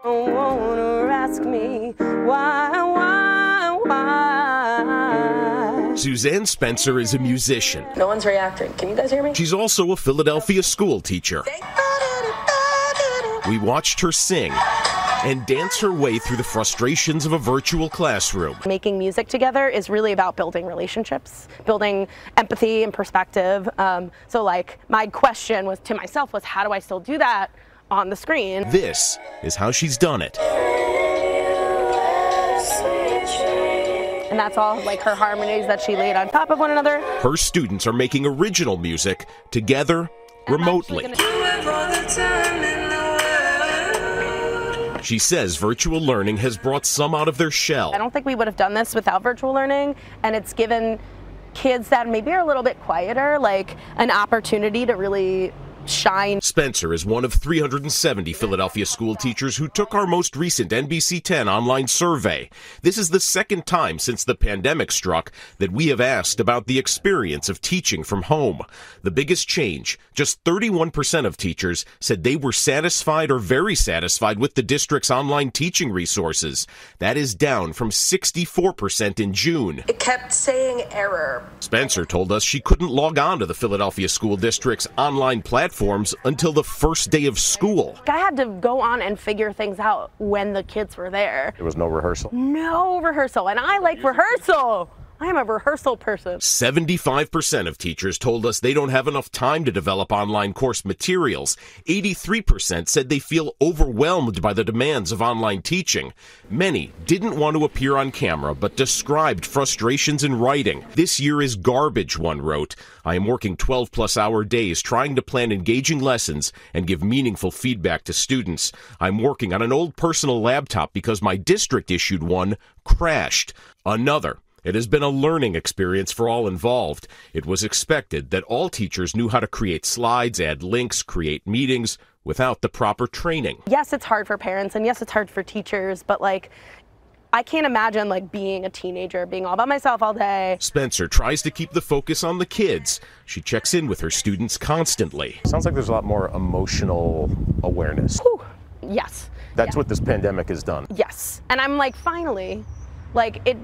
Won't ask me why. Suzanne Spencer is a musician. No one's reacting. Can you guys hear me? She's also a Philadelphia school teacher. We watched her sing and dance her way through the frustrations of a virtual classroom. Making music together is really about building relationships, building empathy and perspective. So like my question was to myself was, how do I still do that on the screen? This is how she's done it. And that's all like her harmonies that she laid on top of one another. Her students are making original music together remotely. She says virtual learning has brought some out of their shell. I don't think we would have done this without virtual learning, and it's given kids that maybe are a little bit quieter like an opportunity to really shine. Spencer is one of 370 Philadelphia school teachers who took our most recent NBC10 online survey. This is the second time since the pandemic struck that we have asked about the experience of teaching from home. The biggest change, just 31% of teachers said they were satisfied or very satisfied with the district's online teaching resources. That is down from 64% in June. It kept saying error. Spencer told us she couldn't log on to the Philadelphia School District's online platforms until the first day of school. I had to go on and figure things out when the kids were there. There was no rehearsal? No rehearsal, and I like rehearsal. I am a rehearsal person. 75% of teachers told us they don't have enough time to develop online course materials. 83% said they feel overwhelmed by the demands of online teaching. Many didn't want to appear on camera, but described frustrations in writing. This year is garbage, one wrote. I am working 12-plus-hour days trying to plan engaging lessons and give meaningful feedback to students. I'm working on an old personal laptop because my district issued one crashed. Another. It has been a learning experience for all involved. It was expected that all teachers knew how to create slides, add links, create meetings without the proper training. Yes, it's hard for parents, and yes, it's hard for teachers, but like, I can't imagine like being a teenager, being all by myself all day. Spencer tries to keep the focus on the kids. She checks in with her students constantly. Sounds like there's a lot more emotional awareness. Whew. Yes. That's what this pandemic has done. Yes. And I'm like, finally, like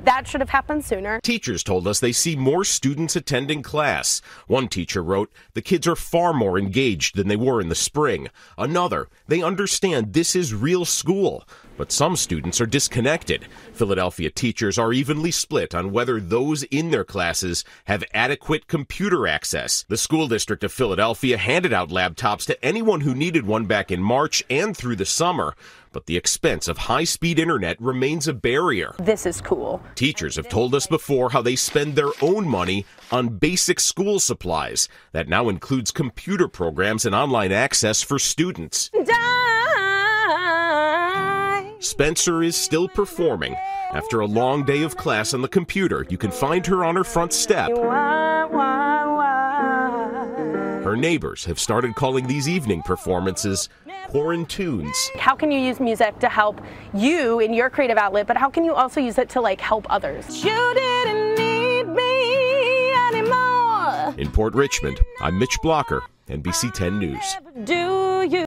that should have happened sooner. Teachers told us they see more students attending class. One teacher wrote, the kids are far more engaged than they were in the spring. Another, they understand this is real school. But some students are disconnected. Philadelphia teachers are evenly split on whether those in their classes have adequate computer access. The school district of Philadelphia handed out laptops to anyone who needed one back in March and through the summer. But the expense of high-speed internet remains a barrier. This is cool. Teachers have told us before how they spend their own money on basic school supplies. That now includes computer programs and online access for students. Spencer is still performing. After a long day of class on the computer, you can find her on her front step. Her neighbors have started calling these evening performances quarantunes. How can you use music to help you in your creative outlet, but how can you also use it to like help others? You didn't need me anymore. In Port Richmond, I'm Mitch Blacher, NBC10 News.